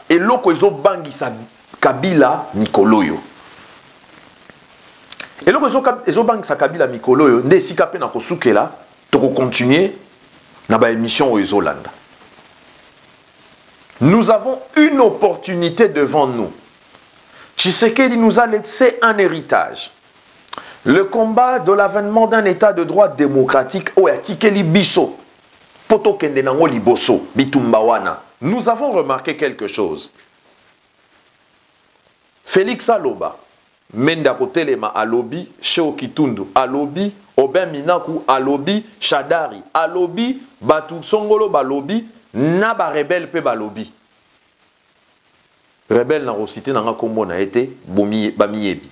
eloko ezo bangisa Kabila mikoloyo. Eloko ezo bangisa Kabila mikoloyo nde sika pe na kosukela to continuer na ba émission o ezolanda. Nous avons une opportunité devant nous. Tshisekedi nous a laissé un héritage. Le combat de l'avènement d'un état de droit démocratique au Yatikeli Biso. Poto kende nango liboso, bitumbawana. Nous avons remarqué quelque chose. Félix Aloba, Menda Kotelema Alobi, Sheo Kitundu Alobi, Oben Minaku Alobi, Shadari Alobi, Batu Songolo Balobi, Naba Rebel Pe Balobi. Rebel na rosité nanga kombo na été Bamiebi.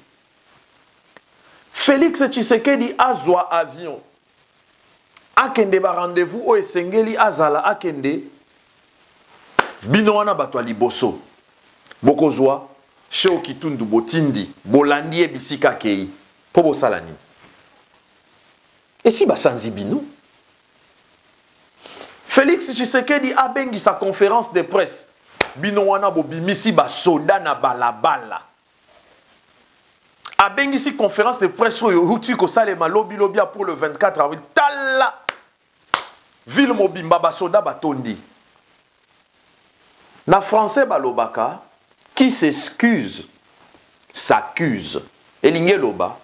Félix Tshisekedi azwa avion. Akende ba rendez-vous o esengeli azala akende. Bino wana bato liboso. Bokozwa Sheo Kitundu Botindi, Bolandi Bisika Kei. Pobo Salani. Et si basanzi bino? Félix Tshisekedi a bengi sa conférence de presse. Bino wana bobimisi ba soda na balabala. A bengi si conférence de presse oyo hutu ko salema lobi lobia pour le 24 avril. Tala ville mobimba ba soda batondi. Na français balobaka qui s'excuse s'accuse. Elinge loba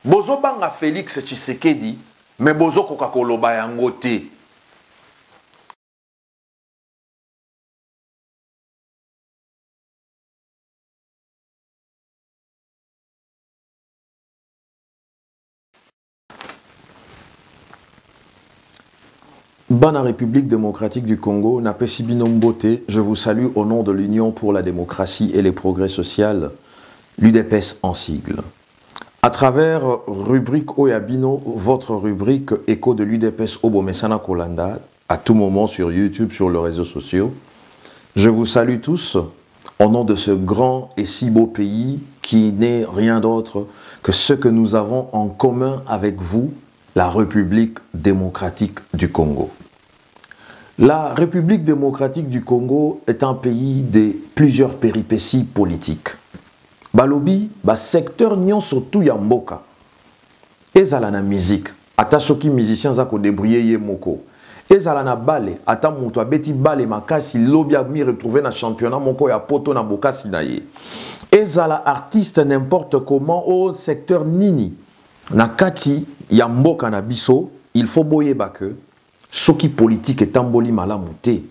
bozo banga Félix Tshisekedi mais bozo koka koloba yango te. Bana République démocratique du Congo, Napesi Binombote, je vous salue au nom de l'Union pour la démocratie et les progrès sociaux, l'UDPS en sigle. À travers rubrique Oyabino, votre rubrique écho de l'UDPS Obomesana Kolanda, à tout moment sur YouTube, sur les réseaux sociaux, je vous salue tous au nom de ce grand et si beau pays qui n'est rien d'autre que ce que nous avons en commun avec vous, la République démocratique du Congo. La République démocratique du Congo est un pays de plusieurs péripéties politiques. Balobi, ba secteur nyon surtout ya mboka. Ezala na musique, ata soki musiciens zako débrouiller ye moko. Ezala na bale, ata mutu abeti bale makasi lobi a mi retrouver na championnat moko ya poto na bokasi na ye. Ezala artiste n'importe comment au secteur nini. Na kati ya mboka na biso, il faut boyeba que soki politique etamboli malamu te.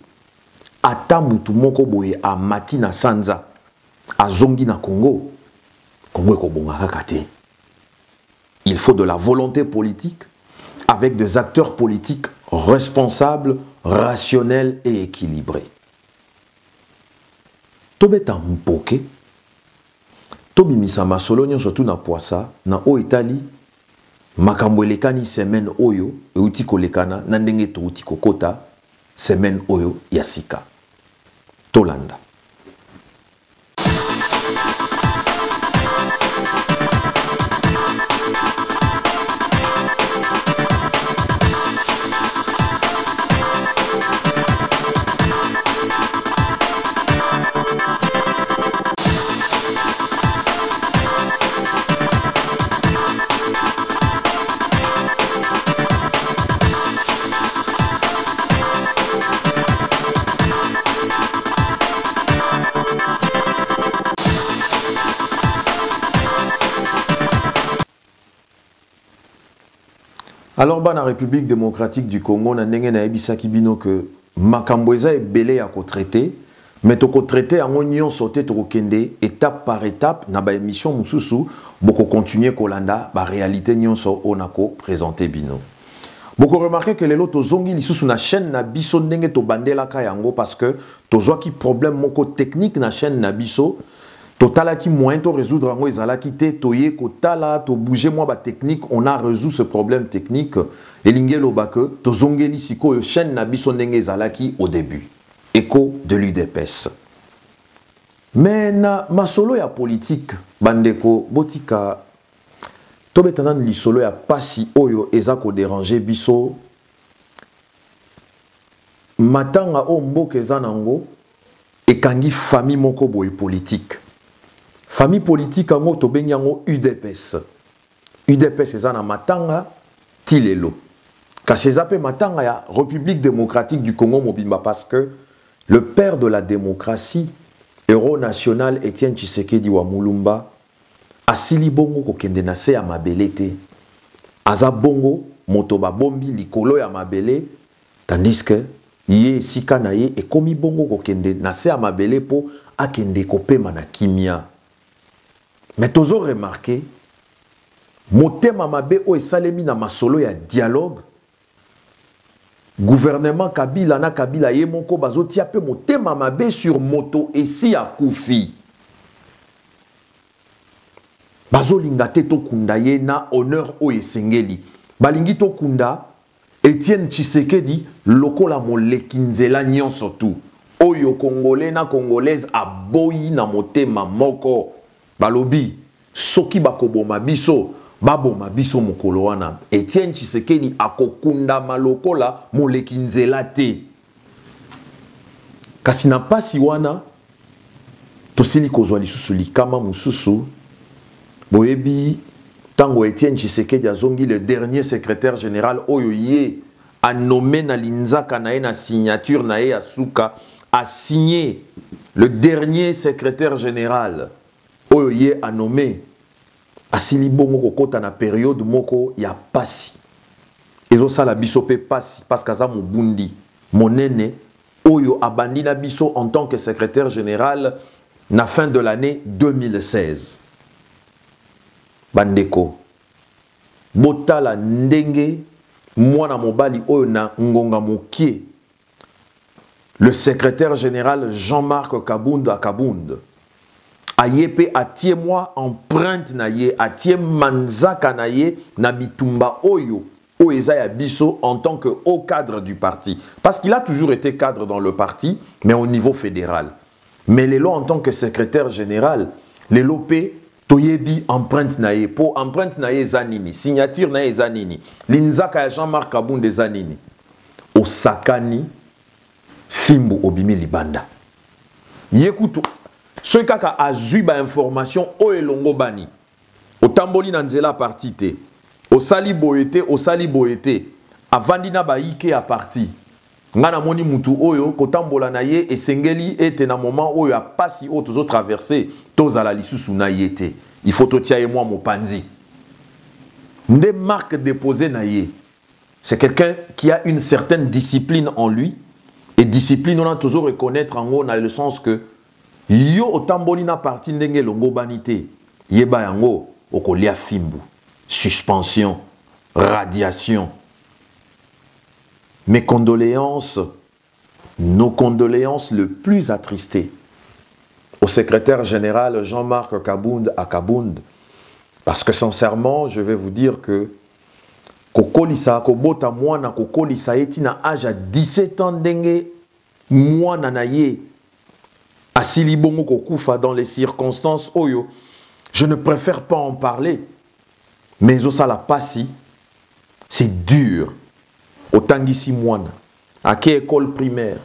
Ata mutu moko boye a mati na sanza, a zongi na Congo, Congo ekobonga kaka te. Il faut de la volonté politique avec des acteurs politiques responsables, rationnels et équilibrés. Tobeta mpoke, tobimisa masolo nyonso tu na poasa na o Italie. Makambo elekani semaine oyo euti kolekana na ndenge touti kokota semaine oyo ya sika. Tolanda. Alors, dans la République démocratique du Congo, on a dit que Makamboeza est belé à traiter, mais to traiter en union sauté to kende étape par étape na ba émission mususu boko continuer kolanda ba réalité nyonso onako présenter bino. Beaucoup remarqué que les lotos zongi lisusu na chaîne na biso ndenge to bandela ka yango parce que to zoaki problème moko technique na chaîne na biso. Totala qui moyen to résoudre en ezala qui te toye kotala to bouger moi ba technique on a résolu ce problème technique et lingelo ba que to zongeli siko yo chaîne na biso ndenge ezala ki au début écho de l'UDPS. Mais na masolo ya politique bandeko botika to betanan li solo ya pasi oyo ezako déranger biso matanga o mboka ezanango et kangi famille moko boye politique. Famille politique ango to benyango UDPS. UDPS eza na matanga tilelo. Kasi eza pe matanga ya République démocratique du Congo mobimba parce que le père de la démocratie, héros national Étienne Tshisekedi wa Mulumba, asili bongo kokende na se ya mabele te. Aza bongo moto ba bombi likolo ya mabele, tandis que ye sika na ye ekomi bongo kokende na se ya mabele po akende kopema na kimia. Mais tozo remarqué, motema mabe o esalemi na masolo ya dialogue, gouvernement Kabila na Kabila ye moko bazotia pe motema mabe sur moto esi ya kufi. Bazolinga te tokunda ye na honneur o esengeli. Balingi tokunda Étienne Tshisekedi lokola moleki nzela nyonso tu. Oyo Congolais na Congolaise aboyi na motema moko. Balobi soki bakoboma biso baboma biso mokolo wana. Étienne Tshisekedi akokunda malokola moleki nzela te. Kasi na pasi wana tosili kozwa lisusu likama mususu. Boyebi tango Étienne Tshisekedi azongi le dernier secrétaire général oyo ye a nommé na linzaka na ye na signature na ye asuka a signé le dernier secrétaire général oyo ye a nommé asili bongo kokota na période moko ya pasi ezo sala biso pe pasi parce kaza mobundi monene oyo abandi na biso en tant que secrétaire général na fin de l'année 2016. Bandeko botala ndenge mwana mobali oyo na ngonga mokie le secrétaire général Jean-Marc Kabund à Kabund ayepe atie moi empreinte na ye atie manzaka na ye na bitumba oyo eza ya biso en tant que haut cadre du parti parce qu'il a toujours été cadre dans le parti mais au niveau fédéral mais lelo en tant que secrétaire général lelo pe toyebi empreinte na ye po empreinte na ye zanini signature na ye zanini linzaka ya Jean-Marc Kabund zanini osakani fimbu obimi libanda yekutu soki kaka azwi ba information o elongo bani otamboli na nzela parti te osali boyete avandi na baike ya parti nga na moni mutu oyo kotambola na ye esengeli ete na moment oyo a pasi o tozo traverser tozala lisusu na ye te il faut totia ye moi mopanzi nde marque déposée na ye c'est quelqu'un qui a une certaine discipline en lui et discipline on a toujours reconnaître en gros dans le sens que yo otamboli na parti ndenge longo banité yeba yango okolia fimbu suspension radiation. Mes condoléances, nos condoléances le plus attristées au secrétaire général Jean-Marc Kabund à Kabund. Parce que sincèrement, je vais vous dire que Kokolisa, Kobota Mwana, Kokolisa Etina âge à 17 ans dengue, Mwana Naye, Asili Bongo Kokufa dans les circonstances Oyo. Je ne préfère pas en parler, mais Osa la Passi, c'est dur. Au Tangisi Mwana, à quelle école primaire,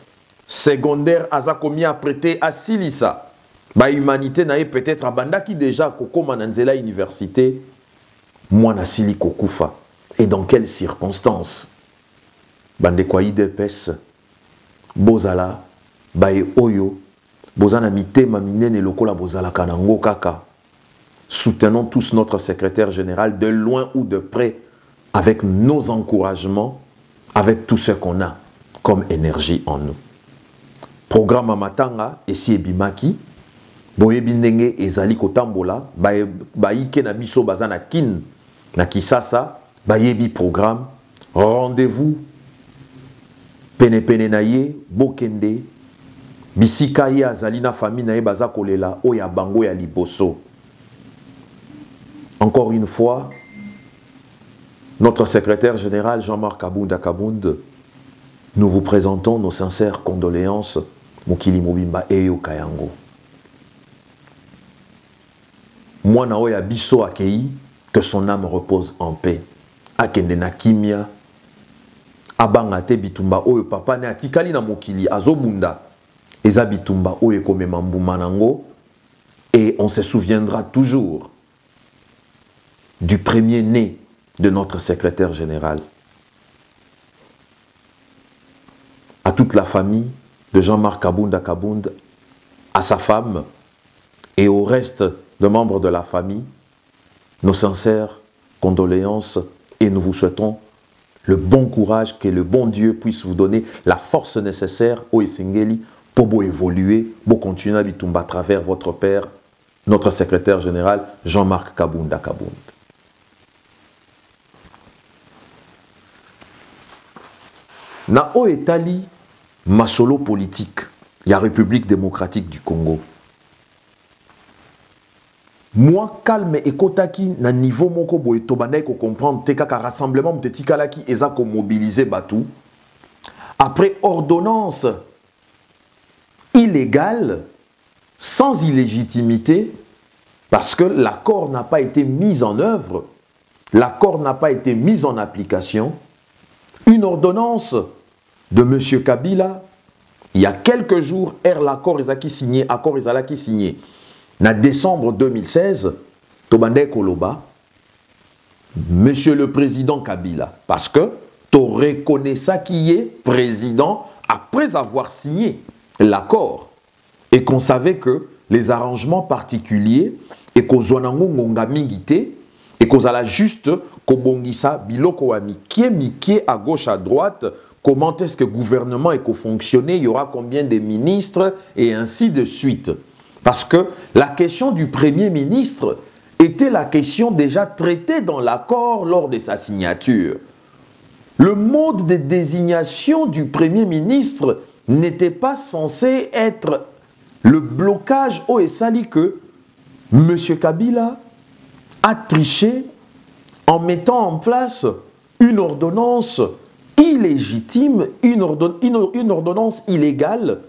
secondaire, aza komi a prêté à Silisa. Ba humanité nae peut-être abanda qui déjà koko mananzela université, Mwana Sili Kokufa. Et dans quelles circonstances? Bande kwa IDPS, Bozala, Bae Oyo, Bozana Mite Maminene Lokola Bozala Kanango Kaka. Soutenons tous notre secrétaire général de loin ou de près avec nos encouragements, avec tout ce qu'on a comme énergie en nous. Programme Amatanga, Esi Ebimaki, Boyebi Ndenge Ezali Kotambola, Baike na biso bazana kin, na Kisasa, Bayebi programme, rendez-vous, Pene Pene Naye, Bokende, Bisika ye azali na famille na ye baza kolela, Oya Bango ya Liboso. Encore une fois, notre secrétaire général Jean-Marc Kabund à Kabund, nous vous présentons nos sincères condoléances, Mokili Mobimba Eyo Kayango. Moi na oya biso akei, que son âme repose en paix. Akende na kimia, abanga te bitumba oyo papa ne atikali na mokili azobunda. eza bitumba oyo ekomema mbuma nango, et on se souviendra toujours du premier né de notre secrétaire général. À toute la famille de Jean-Marc Kabounda Kabound, à sa femme et au reste de membres de la famille, nos sincères condoléances et nous vous souhaitons le bon courage, que le bon Dieu puisse vous donner la force nécessaire au Esengeli pour vous évoluer, pour continuer à bitumba à travers votre père, notre secrétaire général Jean-Marc Kabounda Kabound. Na o etali masolo politique, la République démocratique du Congo. Moi, calme et kotaki na niveau moko boye tobandai ko comprendre te kaka rassemblement mteti kalaki eza ko mobiliser batou. Après ordonnance illégale, sans illégitimité, parce que l'accord n'a pas été mis en œuvre, l'accord n'a pas été mis en application, une ordonnance de M. Kabila, il y a quelques jours, l'accord est signé, accord est signé. En décembre 2016, Tobande Koloba, Monsieur le Président Kabila, parce que tu reconnais ça qui est président après avoir signé l'accord et qu'on savait que les arrangements particuliers et qu'aux zonango ngonga mingite et qu'aux ala juste kobongisa biloko mikie à gauche à droite. Comment est-ce que le gouvernement est fonctionné, il y aura combien de ministres et ainsi de suite. Parce que la question du Premier ministre était la question déjà traitée dans l'accord lors de sa signature. Le mode de désignation du Premier ministre n'était pas censé être le blocage au Essali que M. Kabila a triché en mettant en place une ordonnance illégitime, une ordonnance illégale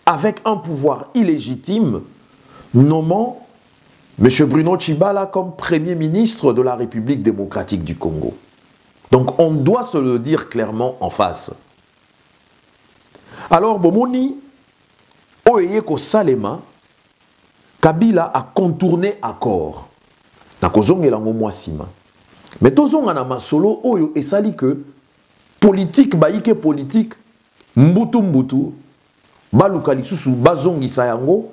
avec un pouvoir illégitime, nommant M. Bruno Tshibala comme Premier ministre de la République démocratique du Congo. Donc on doit se le dire clairement en face. Alors, Bomoni, Oyeko Salema, Kabila a contourné accord. Mais tozonga na masolo oyo esali que politique baike politique mbutu baluka lisusu bazongisa yango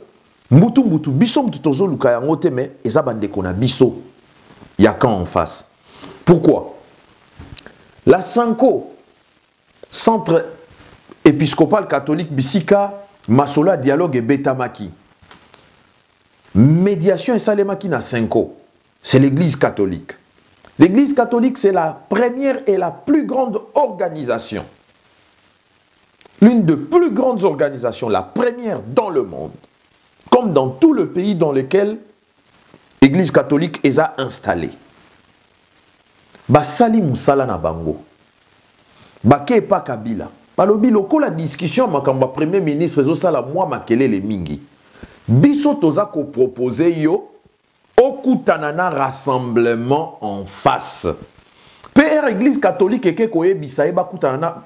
mbutu biso mutu tozoluka yango te mais eza bandeko na biso ya quand en face. Pourquoi? La Sanko, centre épiscopal catholique Bisika Masola dialogue et Betamaki. Médiation et Salemaki na Sanko, c'est l'église catholique. L'église catholique, c'est la première et la plus grande organisation. L'une des plus grandes organisations, la première dans le monde. Comme dans tout le pays dans lequel l'église catholique est installée. Basali Moussala na bango. Bake pa Kabila. Palobi loko la discussion makamba premier ministre ezosala moi makelele mingi. Biso toza ko proposer yo okutanana rassemblement en face. PR Église catholique et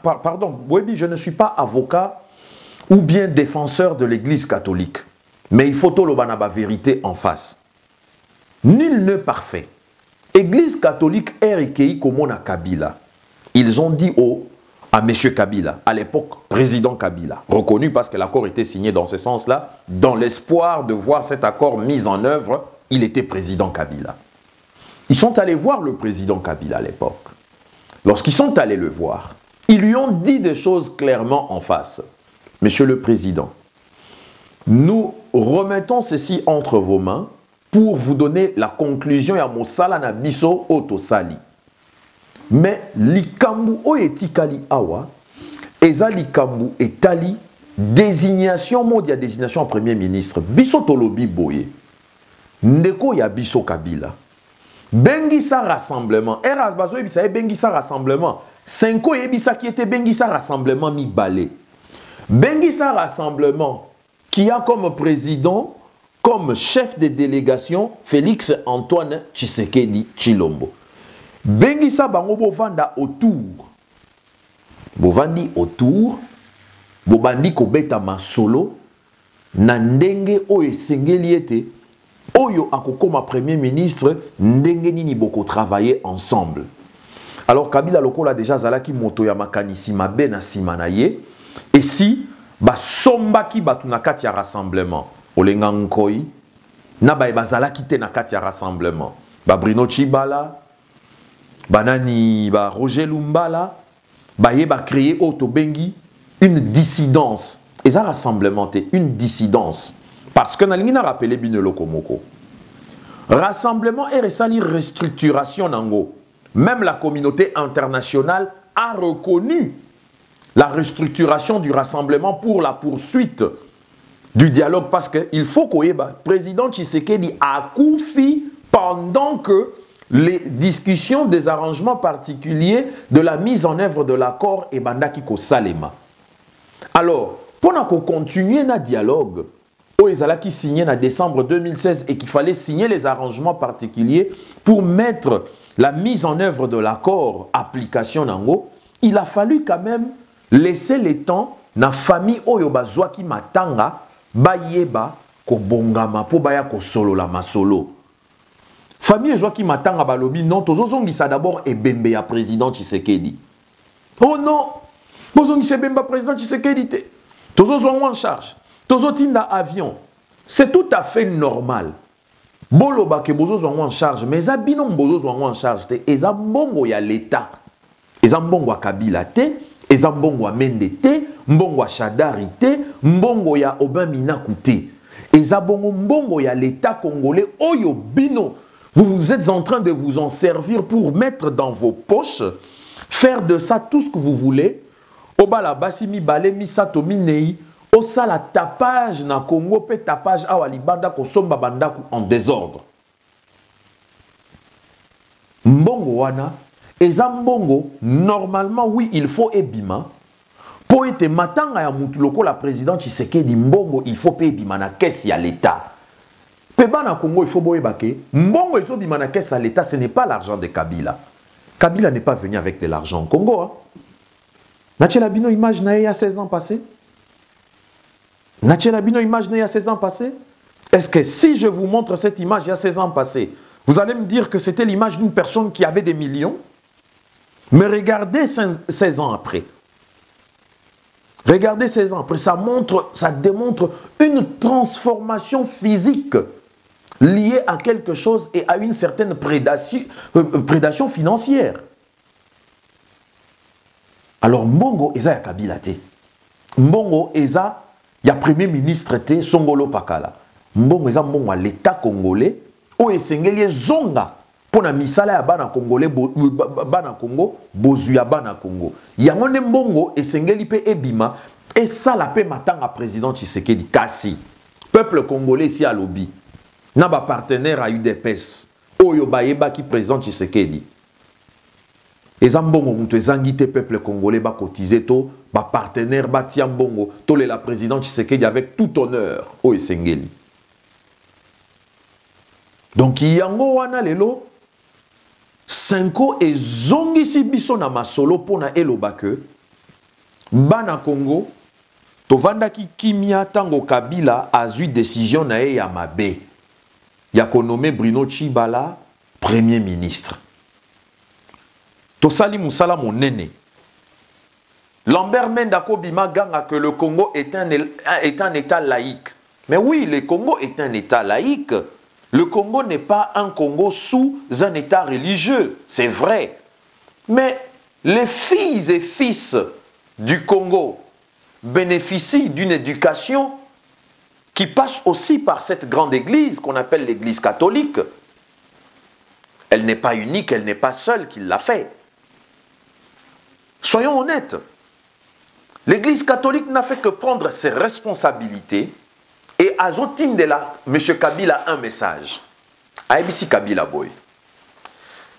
pardon, je ne suis pas avocat ou bien défenseur de l'Église catholique. Mais il faut tout le vérité en face. Nul n'est parfait. Église catholique RKI comme à Kabila. Ils ont dit à M. Kabila, à l'époque président Kabila, reconnu parce que l'accord était signé dans ce sens-là, dans l'espoir de voir cet accord mis en œuvre. Il était président Kabila. Ils sont allés voir le président Kabila à l'époque. Lorsqu'ils sont allés le voir, ils lui ont dit des choses clairement en face. Monsieur le Président, nous remettons ceci entre vos mains pour vous donner la conclusion à Mosala na biso otosali. Mais likambu o etikali awa, eza likambu etali désignation modia désignation en premier ministre. Biso tolobi boye. Ndeko ya biso Kabila. Bengisa rassemblement. Eras bazo ebisa bengisa rassemblement. Senko ebisa qui était bengisa rassemblement mi balé. Bengisa rassemblement qui a comme président, comme chef de délégation, Félix Antoine Tshisekedi Tshilombo. Bengisa bango bovanda autour. Bovandi autour. Bobandi kobeta masolo. na ndenge oyo esengeli ete oyo akokoma premier ministre ndenge nini boko travailler ensemble. Alors Kabila lokola déjà zalaki moto ya makanisi mabe na sima na ye, et si basombaki batu na kati ya rassemblement olenga nkoi na bazalaki te na kati ya rassemblement ba Bruno Tshibala banani ba Roger Lumbala ba créer autobengi une dissidence. Et ça rassemblement une dissidence. Parce que nalingi na rappelé bino lokomoko. Rassemblement et resali restructuration nango. Même la communauté internationale a reconnu la restructuration du rassemblement pour la poursuite du dialogue. Parce qu'il faut que le président Tshisekedi a koufi pendant que les discussions des arrangements particuliers de la mise en œuvre de l'accord et bandaki ko salema. Alors, pour continuer le dialogue, qui signé en décembre 2016 et qu'il fallait signer les arrangements particuliers pour mettre la mise en œuvre de l'accord application nango, il a fallu quand même laisser le temps na famille oyo bazwaki matanga bayeba ko bongama po baya ko solo la masolo. Famille ezwaki matanga balobi non tozozongisa d'abord ebembe ya président Tshisekedi. Oh non, bozongisa ebembe président Tshisekedi te. Tozozwa en charge. Tozotinda avion. C'est tout à fait normal. Boloba ke bozozwa en charge, mais abino bozozwa en charge te, eza mbongo ya l'État. Eza mbongo ya Kabila te, eza mbongo ya Mende te, mbongo ya Shadari te, mbongo ya Obamina te. Eza mbongo ya l'État congolais oyo bino. Vous êtes en train de vous en servir pour mettre dans vos poches, faire de ça tout ce que vous voulez. Obala basimi bale misato minei osala tapage na Congo pe tapage awa libanda ko somba bandaku en désordre. Mbongo wana eza mbongo normalement oui il faut ebima po ete matanga ya mutu lokola président Tshisekedi mbongo il faut pe ebima na caisse ya l'État. Pe bana Congo il faut boyebake mbongo il faut bima na caisse à l'État, ce n'est pas l'argent de Kabila. Kabila n'est pas venu avec de l'argent au Congo hein. Natchela Bino image il y a 16 ans passés. Natchela Bino image il y a 16 ans passés. Est-ce que si je vous montre cette image il y a 16 ans passés, vous allez me dire que c'était l'image d'une personne qui avait des millions? Mais regardez 16 ans après. Regardez 16 ans après, ça démontre une transformation physique liée à quelque chose et à une certaine prédation financière. Alors, Mbongo eza ya Kabila te. Mbongo eza ya premier ministre te Songolo Pakala. Mbongo eza mbongo à l'État congolais o esengeli zonga pona misala ya bana congolais bana Congo bozu ya bana Congo. Yango ne mbongo esengeli pe ebima et ça la pe matanga président Tshisekedi kasi. Peuple congolais ici à lobby. Na ba partenaire à UDPS. Oyo bayeba ki président Tshisekedi. Et Zambongo, mutu ezangite peuple congolais ba cotiser to, ba partenaire ba tiambongo, to le la président Tshisekedi avec tout honneur o esengeli. Donc yango wana lelo 5 ans et zongisi biso na masolo pona eloba ke bana Congo to vandaki kimia tango Kabila azui décision na ye ya mabe. Ya ko nommé Bruno Tshibala premier ministre. Tosali Moussala monene. Lambert Mendako Bima ganga que le Congo est un État laïque. Mais oui, le Congo est un État laïque. Le Congo n'est pas un Congo sous un État religieux, c'est vrai. Mais les filles et fils du Congo bénéficient d'une éducation qui passe aussi par cette grande église qu'on appelle l'église catholique. Elle n'est pas unique, elle n'est pas seule qui l'a fait. Soyons honnêtes, l'église catholique n'a fait que prendre ses responsabilités et Azotine de là, M. Kabila a un message. Aibisi Kabila Boy.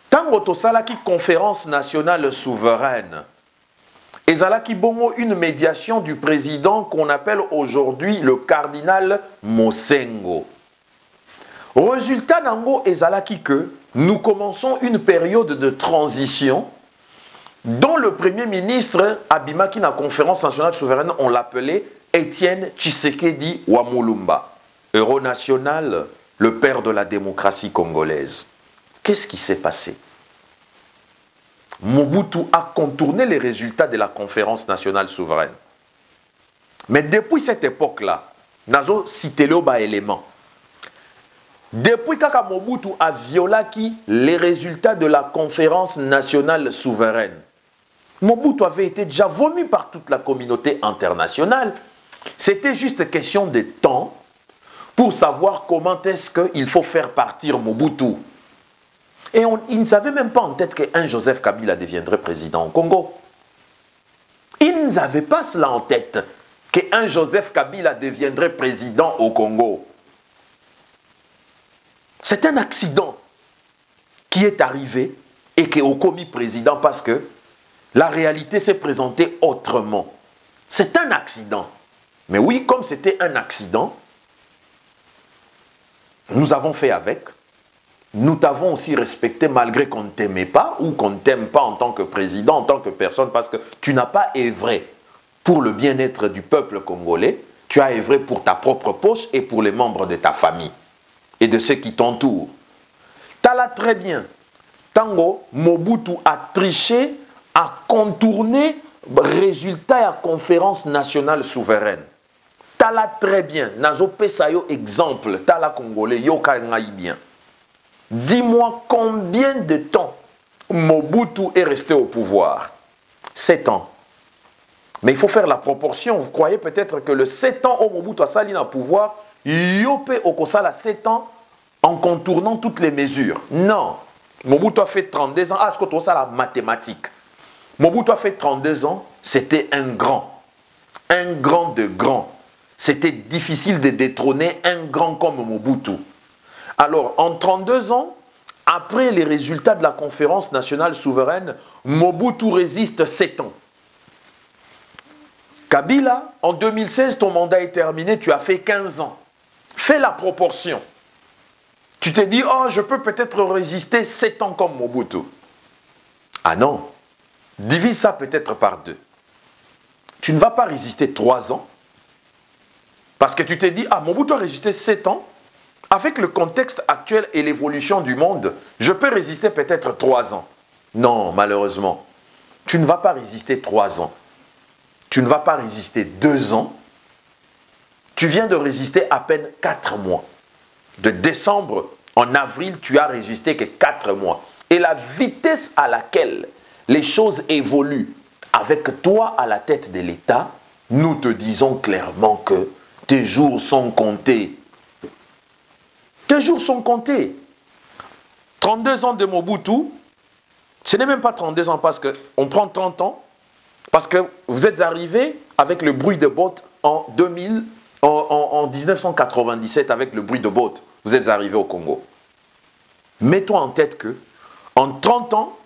Tango Tosalaki conférence nationale souveraine, Ezalaki Bongo une médiation du président qu'on appelle aujourd'hui le cardinal Mosengo. Résultat Nango Ezalaki que nous commençons une période de transition dont le premier ministre Abimaki, la conférence nationale souveraine, on l'appelait Étienne Tshisekedi Wamulumba, héros national, le père de la démocratie congolaise. Qu'est-ce qui s'est passé? Mobutu a contourné les résultats de la conférence nationale souveraine. Mais depuis cette époque-là, nazo cité le bas élément. Depuis que Mobutu a violé les résultats de la conférence nationale souveraine, Mobutu avait été déjà vomi par toute la communauté internationale. C'était juste question de temps pour savoir comment est-ce qu'il faut faire partir Mobutu. Et ils ne savaient même pas en tête qu'un Joseph Kabila deviendrait président au Congo. Ils n'avaient pas cela en tête, qu'un Joseph Kabila deviendrait président au Congo. C'est un accident qui est arrivé et qui est commis président parce que la réalité s'est présentée autrement. C'est un accident. Mais oui, comme c'était un accident, nous avons fait avec. Nous t'avons aussi respecté malgré qu'on ne t'aimait pas ou qu'on ne t'aime pas en tant que président, en tant que personne, parce que tu n'as pas œuvré pour le bien-être du peuple congolais, tu as œuvré pour ta propre poche et pour les membres de ta famille et de ceux qui t'entourent. Tu as là très bien. Tango, Mobutu a triché, a contourné le résultat de la conférence nationale souveraine. Tu as là très bien. Nazo Pesayo exemple, tu as là Congolais, yo kangai bien. Dis-moi combien de temps Mobutu est resté au pouvoir? 7 ans. Mais il faut faire la proportion. Vous croyez peut-être que le 7 ans où Mobutu a sali au pouvoir, Yopé Okosala 7 ans en contournant toutes les mesures. Non. Mobutu a fait 32 ans. Ah, ce que tu as la mathématique. Mobutu a fait 32 ans. C'était un grand. Un grand de grand. C'était difficile de détrôner un grand comme Mobutu. Alors, en 32 ans, après les résultats de la conférence nationale souveraine, Mobutu résiste 7 ans. Kabila, en 2016, ton mandat est terminé, tu as fait 15 ans. Fais la proportion. Tu t'es dit, oh, je peux peut-être résister 7 ans comme Mobutu. Ah non, divise ça peut-être par 2. Tu ne vas pas résister 3 ans. Parce que tu t'es dit, ah, Mobutu a résisté 7 ans. Avec le contexte actuel et l'évolution du monde, je peux résister peut-être 3 ans. Non, malheureusement. Tu ne vas pas résister 3 ans. Tu ne vas pas résister 2 ans. Tu viens de résister à peine 4 mois. De décembre en avril, tu as résisté que 4 mois. Et la vitesse à laquelle les choses évoluent avec toi à la tête de l'État, nous te disons clairement que tes jours sont comptés. Tes jours sont comptés. 32 ans de Mobutu, ce n'est même pas 32 ans parce qu'on prend 30 ans, parce que vous êtes arrivé avec le bruit de bottes en 1997, avec le bruit de bottes, vous êtes arrivé au Congo. Mets-toi en tête que en 30 ans,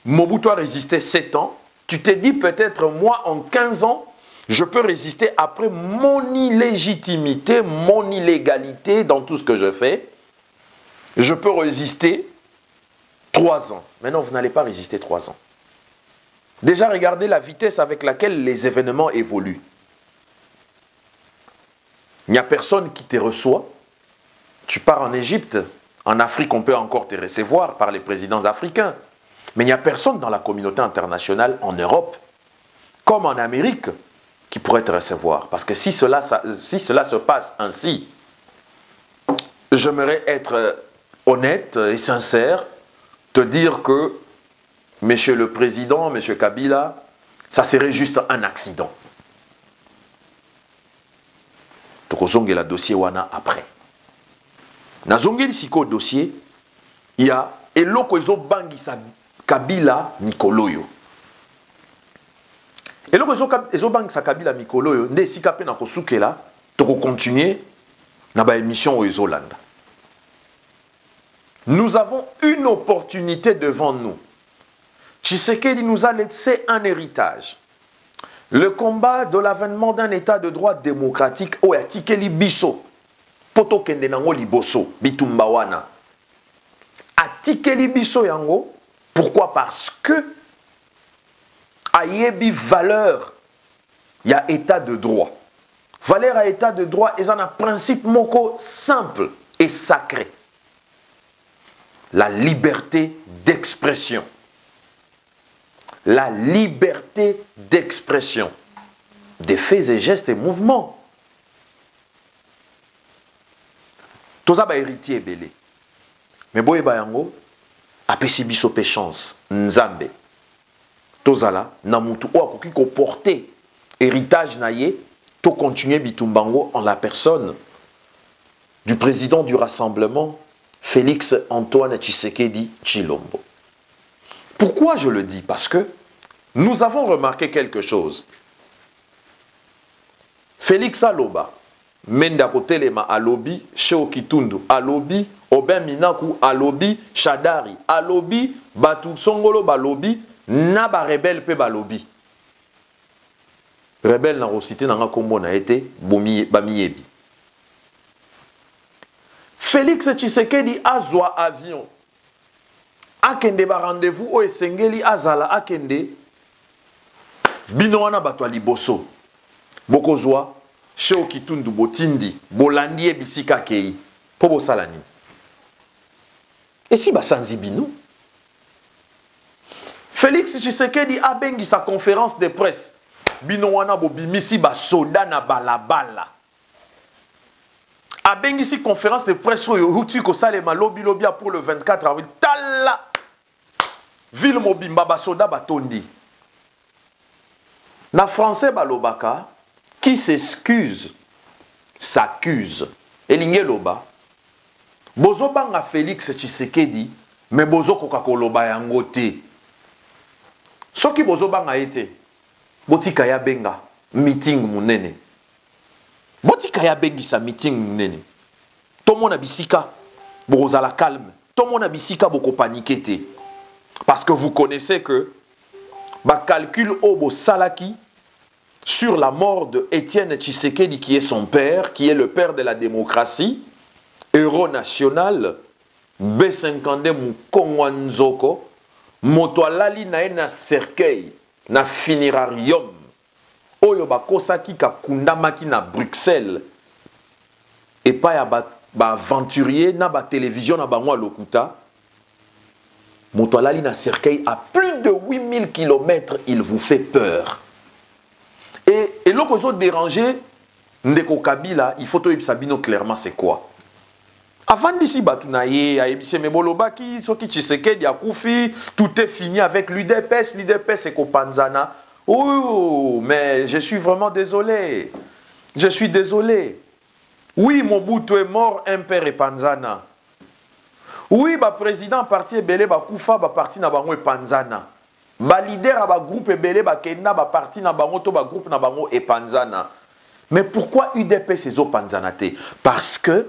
Mobutu a résisté 7 ans. Tu t'es dit peut-être moi en 15 ans, je peux résister après mon illégitimité, mon illégalité dans tout ce que je fais. Je peux résister 3 ans. Mais non, vous n'allez pas résister 3 ans. Déjà, regardez la vitesse avec laquelle les événements évoluent. Il n'y a personne qui te reçoit. Tu pars en Égypte. En Afrique, on peut encore te recevoir par les présidents africains. Mais il n'y a personne dans la communauté internationale, en Europe, comme en Amérique, qui pourrait te recevoir. Parce que si cela se passe ainsi, j'aimerais être honnête et sincère, te dire que, monsieur le président, monsieur Kabila, ça serait juste un accident. Tokozongela dossier wana après. Nazongeli siko dossier, il y a eloko ezo bangisa Kabila Mikoloyo. Eloko ezo bangisa Kabila Mikoloyo, nde sika pe na kosukela, toko continuer na ba émission o ezolanda. Nous avons une opportunité devant nous. Tshisekedi nous a laissé un héritage. Le combat de l'avènement d'un état de droit démocratique au Atikeli Biso. Poto kende nango liboso, bitumbawana. Atikeli Biso yango. Pourquoi? Parce que ayebi valeur, il y a état de droit. valeur à état de droit est un principe moko simple et sacré. La liberté d'expression. La liberté d'expression. Des faits et gestes et mouvements. Toza ba héritier belé. Mais boye bayango apesi biso pe chance nzambe. Tozala na mutu o akoki ko porter héritage na ye to continuer bitumbango en la personne du président du rassemblement Félix Antoine Tshisekedi Tshilombo. Pourquoi je le dis? Parce que nous avons remarqué quelque chose. Félix Aloba, Menda Kotelema Alobi, Sheo Kitundu Alobi, Oben Minaku Alobi, Shadari Alobi, Batu Songolo Balobi, Naba Rebelle Pe Balobi. Rebelle na rosité na kombo na été Bamiyebi. Félix Tshisekedi azwa avion. Akende ba rendez-vous o esengeli azala akende bino wana bato liboso. Bokozwa Sheo Kitundu botindi bolandi ebisika kei po bosalani. Et si basanzi bino? Félix Tshisekedi a bengi sa conférence de presse. Bino wana bobimisi ba soda na balabala. A bengi si conférence de presse oyo hutu ko salema lobi pour le 24 avril. Tala ville mobimba ba soda batondi. Na français balobaka qui s'excuse s'accuse. Elinge loba bozo banga Félix Tshisekedi mais bozo koka koloba yango te. Soki bozo banga ete botika ya benga meeting munene. Botika ya bengi sa meeting munene. Tomona bisika bozala calme. Tomona bisika boko paniquer te. Parce que vous connaissez que ba calcul obo salaki sur la mort de Étienne Tshisekedi qui est son père, qui est le père de la démocratie, héros national, B52 Mukongwanzoko, moto alali na na cercueil, na funerarium, oyo bakosaki ka kundamaki na Bruxelles, et pas ya ba aventurier na ba télévision na bango lokuta, moto alali na cercueil à plus de 8000 km, il vous fait peur. Et l'autre chose dérangé, Ndeko Kabila, il faut te dire clairement c'est quoi. Avant d'ici, Batunaye, Aïbise Mebolobaki, Soki Tshisekedi, Akoufi, tout est fini avec l'UDPS. L'UDPS et Kopanzana. Oh, mais je suis vraiment désolé. Je suis désolé. Oui, Mobutu est mort, Impère et Panzana. Oui, le président parti Ebele, Koufa, parti Nabango et Panzana. Ba leader a ba groupe ebele ba kenda ba parti na bango to ba groupe na bango e panzana. Mais pourquoi UDPS ezo panzana te? Parce que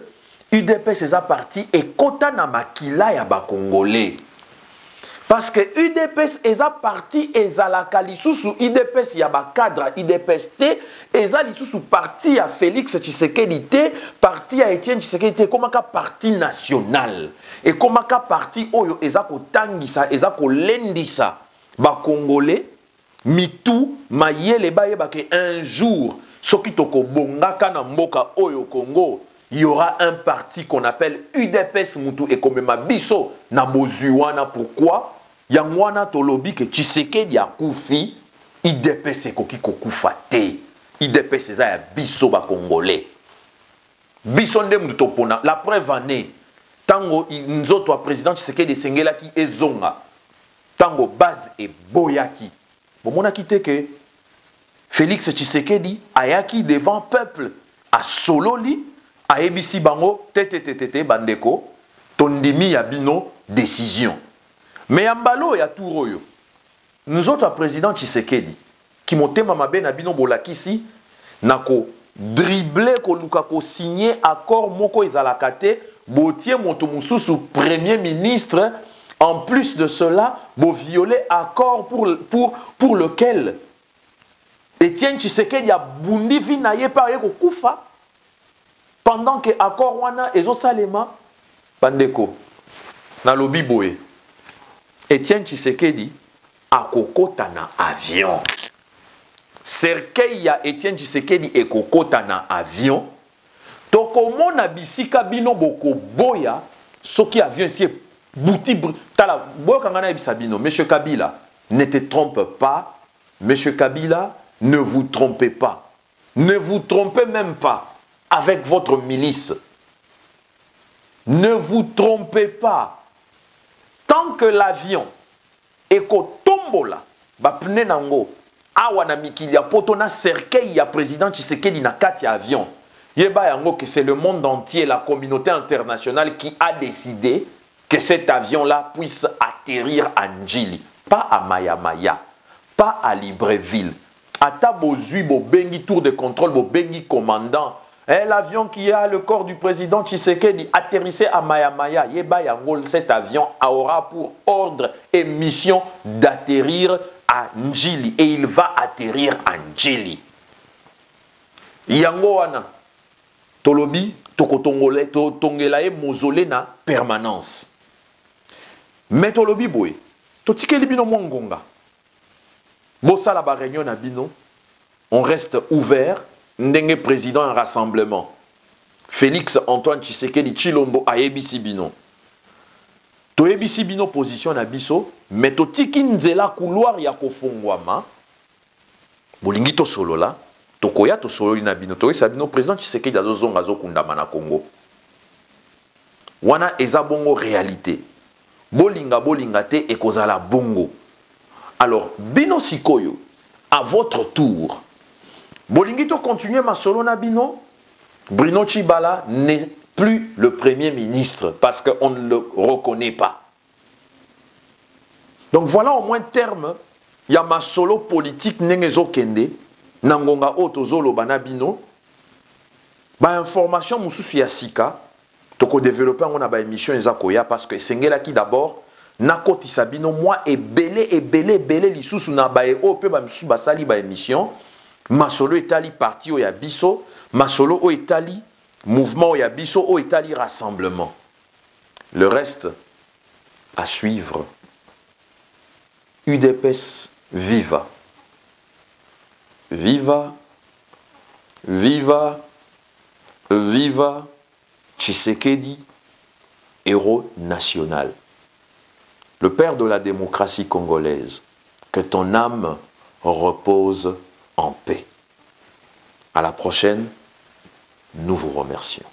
UDPS eza parti et kota na makila ya ba congolais. Parce que UDPS eza parti ezalaka lisusu UDPS ya ba cadre UDPS te eza lisusu parti ya Félix Tshisekedi te, parti ya Étienne Tshisekedi te, komaka parti national. Et komaka parti oyo eza kotangisa eza kolendisa ba Congolais, mitou, mayele ba que un jour, soki toko bongaka na mboka oyo Congo, il y aura un parti qu'on appelle UDPS Moutou et comme ma biso na bozuwana. Pourquoi? Yangwana tolobi que Tshisekedi a koufi, UDPS ekoki kokufa te. UDPS eza ya biso ba Congolais. Biso nde mutu pona. La preuve en est, tango nzoto wa président Tshisekedi sengela ki ezonga. Tango base et boyaki. Bon, mon a quitté que Félix Tshisekedi ayaki devant peuple à Sololi, à Ebisi Bango, tete bandeko, tondimi yabino décision. Mais Ambalo ya Touroyo, nous autres président Tshisekedi, qui monte mamabe na bino bolakisi, nako dribble ko luka ko signer accord moko ezalakate, botier moto mususu premier ministre. En plus de cela, vous violez accord pour lequel Étienne Tshisekedi a bundi vinaye par Koufa pendant que accord wana ezo salema bandeko na lobi boye. Étienne Tshisekedi a kokota na avion. cercueil ya Etienne Tshisekedi ekokota na avion, tokomona bisika bino boko boya, soki avion si bouti tala boya kangana bisabino. Monsieur Kabila, ne te trompe pas. Monsieur Kabila, ne vous trompez pas. Ne vous trompez même pas avec votre milice. Ne vous trompez pas. Tant que l'avion ekotombola, ba pne nango, awa na mikili ya poto na cercueil ya président Tshisekedi na kati ya avion. Yeba yango que c'est le monde entier, la communauté internationale qui a décidé que cet avion-là puisse atterrir à Njili, pas à Mayamaya, pas à Libreville. Ata bozui bo bengi tour de contrôle, bo bengi commandant. L'avion qui a le corps du président Tshisekedi atterrissait à Mayamaya. Yeba yango, cet avion aura pour ordre et mission d'atterrir à Njili. Et il va atterrir à Njili. Yango wana. Tolobi, tokotongole, tongelae mausolée na permanence. Mais tolobi boy, totikeli bino mongonga. Bossa ba réunion na bino, on reste ouvert, ndenge président un rassemblement. Félix Antoine Tshisekedi Chilombo a ebisi bino. To ebisi bino position na biso, mais totiki nzela couloir ya kofungwama. Bolingi to solo la. Tokoya to solo na bino to sabino président Tshisekedi azozonga azokundama na Congo. Wana eza bongo réalité. Bolinga te ekozala bongo. Alors bino sikoyo à votre tour. Bolingi to continuer ma solo na bino. Bruno Tshibala n'est plus le premier ministre parce qu'on ne le reconnaît pas. Donc voilà au moins terme ya ma solo politique nengezo kende. Nangonga otozolo banabino ba information mususu ya sika toko développer ngona ba émission ezakoya parce que sengela ki d'abord nakoti sabino moi et belé lisusu na ba e o pe ba mususu basali ba émission masolo etali parti o ya biso masolo o etali mouvement o ya biso o etali rassemblement. Le reste à suivre. UDPS viva. Viva, viva, viva Tshisekedi, héros national. Le père de la démocratie congolaise, que ton âme repose en paix. À la prochaine, nous vous remercions.